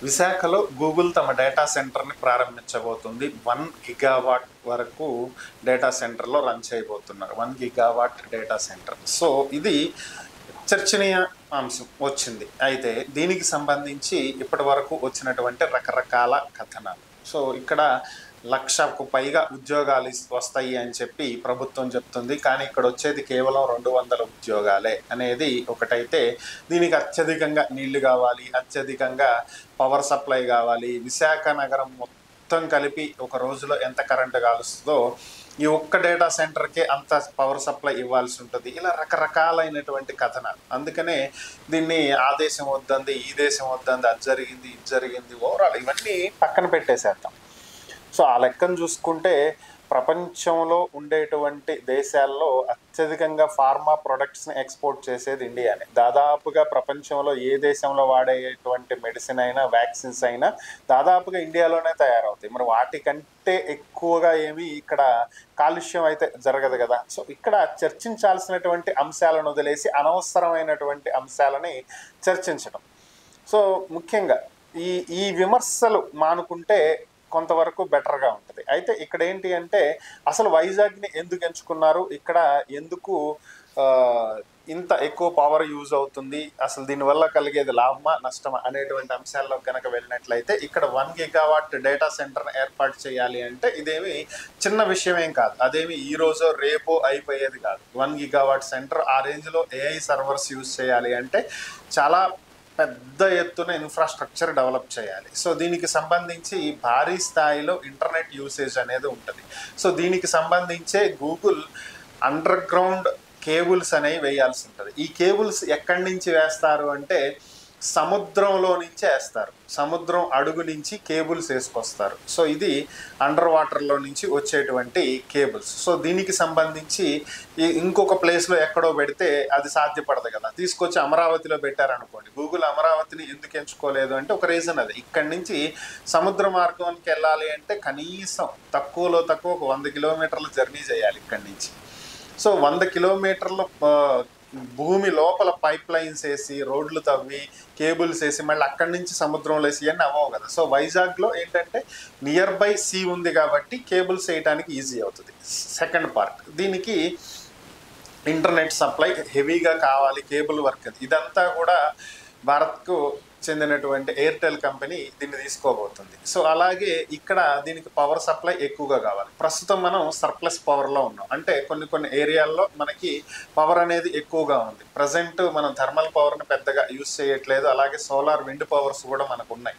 విశాఖలో గూగుల్ తమ డేటా సెంటర్ని ప్రారంభించబోతుంది. 1 గిగావాట్ వరకు డేటా సెంటర్లో రన్ చేయబోతున్నారు. 1 గిగావాట్ డేటా సెంటర్. సో ఇది చర్చనీయ అంశం వచ్చింది. అయితే దీనికి సంబంధించి ఇప్పటి వరకు వచ్చినటువంటి రకరకాల కథనాలు. సో ఇక్కడ 1,00,000కు పైగా ఉద్యోగాలు వస్తాయి అని చెప్పి ప్రభుత్వం చెప్తుంది. కానీ ఇక్కడ వచ్చేది కేవలం 200 ఉద్యోగాలే అనేది ఒకటైతే, దీనికి అత్యధికంగా నీళ్లు కావాలి, అత్యధికంగా పవర్ సప్లై కావాలి. విశాఖ నగరం మొత్తం కలిపి ఒక రోజులో ఎంత కరెంటు కాలుస్తుందో ఈ ఒక్క డేటా సెంటర్కే అంత పవర్ సప్లై ఇవ్వాల్సి ఉంటుంది. ఇలా రకరకాలైనటువంటి కథనాలు. అందుకనే దీన్ని ఆ దేశం వద్దంది, ఈ దేశం వద్దంది, అది జరిగింది, ఇది జరిగింది, ఓవరాల్ ఇవన్నీ పక్కన పెట్టేసేద్దాం. సో ఆ లెక్కను చూసుకుంటే ప్రపంచంలో ఉండేటువంటి దేశాల్లో అత్యధికంగా ఫార్మా ప్రొడక్ట్స్ని ఎక్స్పోర్ట్ చేసేది ఇండియానే. దాదాపుగా ప్రపంచంలో ఏ దేశంలో వాడేటువంటి మెడిసిన్ అయినా, వ్యాక్సిన్స్ అయినా దాదాపుగా ఇండియాలోనే తయారవుతాయి. మరి వాటికంటే ఎక్కువగా ఏమీ ఇక్కడ కాలుష్యం అయితే జరగదు కదా. సో ఇక్కడ చర్చించాల్సినటువంటి అంశాలను వదిలేసి అనవసరమైనటువంటి అంశాలని చర్చించడం. సో ముఖ్యంగా ఈ విమర్శలు మానుకుంటే కొంతవరకు బెటర్గా ఉంటుంది. అయితే ఇక్కడ ఏంటి అంటే, అసలు వైజాగ్ని ఎందుకు ఎంచుకున్నారు, ఇక్కడ ఎందుకు ఇంత ఎక్కువ పవర్ యూజ్ అవుతుంది, అసలు దీనివల్ల కలిగేది లాభమా నష్టమా అనేటువంటి అంశాల్లో కనుక వెళ్ళినట్లయితే, ఇక్కడ 1 గిగావాట్ డేటా సెంటర్ని ఏర్పాటు చేయాలి అంటే ఇదేమి చిన్న విషయం ఏం కాదు. అదేమి ఈ రోజో రేపో అయిపోయేది కాదు. 1 గిగావాట్ సెంటర్ ఆ రేంజ్లో ఏఐ సర్వర్స్ యూజ్ చేయాలి అంటే చాలా పెద్ద ఎత్తున ఇన్ఫ్రాస్ట్రక్చర్ డెవలప్ చేయాలి. సో దీనికి సంబంధించి భారీ స్థాయిలో ఇంటర్నెట్ యూసేజ్ అనేది ఉంటుంది. సో దీనికి సంబంధించే గూగుల్ అండర్ గ్రౌండ్ కేబుల్స్ అనేవి వేయాల్సి ఉంటుంది. ఈ కేబుల్స్ ఎక్కడి నుంచి వేస్తారు అంటే సముద్రంలో నుంచి వేస్తారు. సముద్రం అడుగు నుంచి కేబుల్స్ వేసుకొస్తారు. సో ఇది అండర్ వాటర్లో నుంచి వచ్చేటువంటి కేబుల్స్. సో దీనికి సంబంధించి ఇంకొక ప్లేస్లో ఎక్కడో పెడితే అది సాధ్యపడదు కదా. తీసుకొచ్చి అమరావతిలో పెట్టారనుకోండి. గూగుల్ అమరావతిని ఎందుకు ఎంచుకోలేదు అంటే ఒక రీజన్ అది. ఇక్కడి నుంచి సముద్ర మార్గానికి వెళ్ళాలి అంటే కనీసం తక్కువలో తక్కువ ఒక 100 కిలోమీటర్ల జర్నీ చేయాలి ఇక్కడి నుంచి. సో 100 కిలోమీటర్ల భూమి లోపల పైప్ లైన్స్ వేసి, రోడ్లు తవ్వి, కేబుల్స్ వేసి మళ్ళీ అక్కడి నుంచి సముద్రంలో వేసి అన్నీ అవ్వవు కదా. సో వైజాగ్లో ఏంటంటే నియర్ బై సీ ఉంది కాబట్టి కేబుల్స్ వేయడానికి ఈజీ అవుతుంది. సెకండ్ పార్ట్, దీనికి ఇంటర్నెట్ సప్లై హెవీగా కావాలి, కేబుల్ వర్క్. ఇదంతా కూడా భారత్కు చెందినటువంటి ఎయిర్టెల్ కంపెనీ దీన్ని తీసుకోబోతుంది. సో అలాగే ఇక్కడ దీనికి పవర్ సప్లై ఎక్కువగా కావాలి. ప్రస్తుతం మనం సర్ప్లస్ పవర్లో ఉన్నాం. అంటే కొన్ని ఏరియాల్లో మనకి పవర్ అనేది ఎక్కువగా ఉంది. ప్రజెంట్ మనం థర్మల్ పవర్ని పెద్దగా యూజ్ చేయట్లేదు. అలాగే సోలార్, విండ్ పవర్స్ కూడా మనకు ఉన్నాయి.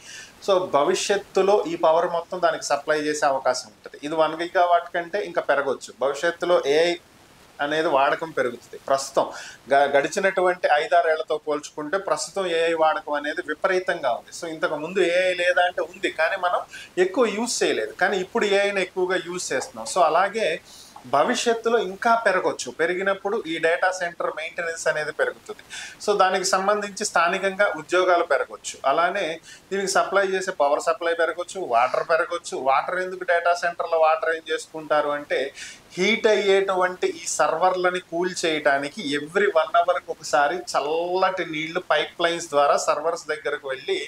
సో భవిష్యత్తులో ఈ పవర్ మొత్తం దానికి సప్లై చేసే అవకాశం ఉంటుంది. ఇది 1 గిగావాట్ కంటే ఇంకా పెరగవచ్చు. భవిష్యత్తులో ఏఐ అనేది వాడకం పెరుగుతుంది. ప్రస్తుతం గడిచినటువంటి 5-6 ఏళ్లతో పోల్చుకుంటే ప్రస్తుతం ఏఐ వాడకం అనేది విపరీతంగా ఉంది. సో ఇంతకు ముందు ఏఐ లేదా అంటే ఉంది, కానీ మనం ఎక్కువ యూజ్ చేయలేదు. కానీ ఇప్పుడు ఏఐని ఎక్కువగా యూజ్ చేస్తున్నాం. సో అలాగే భవిష్యత్తులో ఇంకా పెరగవచ్చు. పెరిగినప్పుడు ఈ డేటా సెంటర్ మెయింటెనెన్స్ అనేది పెరుగుతుంది. సో దానికి సంబంధించి స్థానికంగా ఉద్యోగాలు పెరగవచ్చు. అలానే దీనికి సప్లై చేసే పవర్ సప్లై పెరగవచ్చు, వాటర్ పెరగవచ్చు. వాటర్ ఎందుకు డేటా సెంటర్లో వాటర్ ఏం చేసుకుంటారు అంటే, హీట్ అయ్యేటువంటి ఈ సర్వర్లని కూల్ చేయడానికి ఎవ్రీ 1 అవర్కి ఒకసారి చల్లటి నీళ్లు పైప్ లైన్స్ ద్వారా సర్వర్స్ దగ్గరకు వెళ్ళి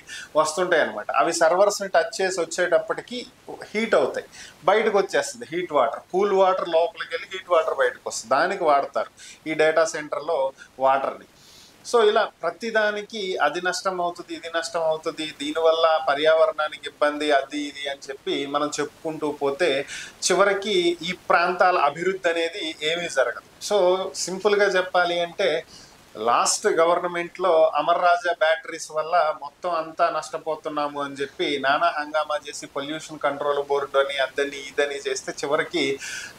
వస్తుంటాయి అనమాట. అవి సర్వర్స్ని టచ్ చేసి వచ్చేటప్పటికి హీట్ అవుతాయి, బయటకు వచ్చేస్తుంది హీట్ వాటర్. కూల్ వాటర్ లోపలికి వెళ్ళి హీట్ వాటర్ బయటకు వస్తుంది. దానికి వాడతారు ఈ డేటా సెంటర్లో వాటర్ని. సో ఇలా ప్రతిదానికి అది నష్టం అవుతుంది, ఇది నష్టం అవుతుంది, దీనివల్ల పర్యావరణానికి ఇబ్బంది, అది ఇది అని చెప్పి మనం చెప్పుకుంటూ పోతే చివరికి ఈ ప్రాంతాల అభివృద్ధి అనేది ఏమీ జరగదు. సో సింపుల్గా చెప్పాలి అంటే లాస్ట్ గవర్నమెంట్లో అమర్ రాజా బ్యాటరీస్ వల్ల మొత్తం అంతా నష్టపోతున్నాము అని చెప్పి నానా హంగామా చేసి పొల్యూషన్ కంట్రోల్ బోర్డు అని అదని ఇదని చేస్తే చివరికి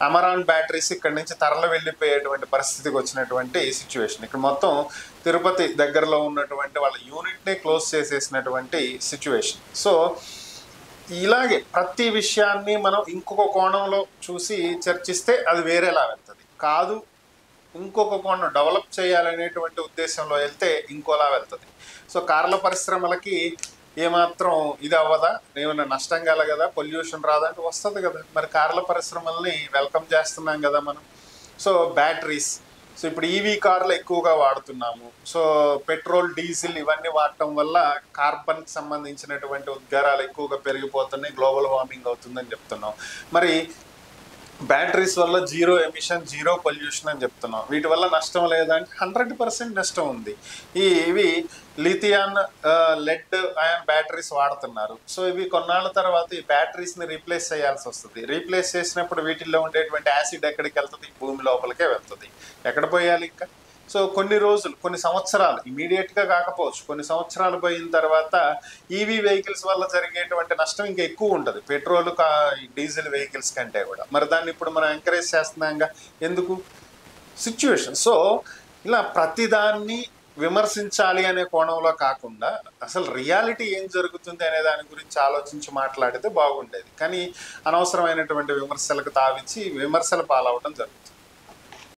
అమరాన్ బ్యాటరీస్ ఇక్కడ నుంచి తరలి వెళ్ళిపోయేటువంటి పరిస్థితికి వచ్చినటువంటి సిచ్యువేషన్. ఇక్కడ మొత్తం తిరుపతి దగ్గరలో ఉన్నటువంటి వాళ్ళ యూనిట్నే క్లోజ్ చేసేసినటువంటి సిచ్యువేషన్. సో ఇలాగే ప్రతి విషయాన్ని మనం ఇంకొక కోణంలో చూసి చర్చిస్తే అది వేరేలా వెళ్తుంది. కాదు, ఇంకొక కోణం డెవలప్ చేయాలనేటువంటి ఉద్దేశంలో వెళ్తే ఇంకోలా వెళ్తుంది. సో కార్ల పరిశ్రమలకి ఏమాత్రం ఇది అవ్వదా, ఏమైనా నష్టం కలగదా, పొల్యూషన్ రాదంటే వస్తుంది కదా. మరి కార్ల పరిశ్రమల్ని వెల్కమ్ చేస్తున్నాం కదా మనం. సో బ్యాటరీస్, సో ఇప్పుడు ఈవీ కార్లు ఎక్కువగా వాడుతున్నాము. సో పెట్రోల్, డీజిల్ ఇవన్నీ వాడటం వల్ల కార్బన్కి సంబంధించినటువంటి ఉద్గారాలు ఎక్కువగా పెరిగిపోతున్నాయి, గ్లోబల్ వార్మింగ్ అవుతుందని చెప్తున్నాం. మరి బ్యాటరీస్ వల్ల జీరో ఎమిషన్, జీరో పొల్యూషన్ అని చెప్తున్నాం. వీటి వల్ల నష్టం లేదంటే 100% నష్టం ఉంది. ఇవి లిథియాన్, లెడ్ అయాన్ బ్యాటరీస్ వాడుతున్నారు. సో ఇవి కొన్నాళ్ళ తర్వాత ఈ బ్యాటరీస్ని రీప్లేస్ చేయాల్సి వస్తుంది. రీప్లేస్ చేసినప్పుడు వీటిల్లో ఉండేటువంటి యాసిడ్ ఎక్కడికి వెళ్తుంది? భూమి లోపలికే వెళ్తుంది. ఎక్కడ పోయాలి ఇంకా? సో కొన్ని రోజులు, కొన్ని సంవత్సరాలు, ఇమీడియట్గా కాకపోవచ్చు, కొన్ని సంవత్సరాలు పోయిన తర్వాత ఈవీ వెహికల్స్ వల్ల జరిగేటువంటి నష్టం ఇంకా ఎక్కువ ఉంటుంది పెట్రోల్, డీజిల్ వెహికల్స్ కంటే కూడా. మరి దాన్ని ఇప్పుడు మనం ఎంకరేజ్ చేస్తున్నాంగా, ఎందుకు? సిచ్యువేషన్. సో ఇలా ప్రతిదాన్ని విమర్శించాలి అనే కోణంలో కాకుండా అసలు రియాలిటీ ఏం జరుగుతుంది అనే దాని గురించి ఆలోచించి మాట్లాడితే బాగుండేది. కానీ అనవసరమైనటువంటి విమర్శలకు తావిచ్చి విమర్శల పాలవడం జరుగుతుంది.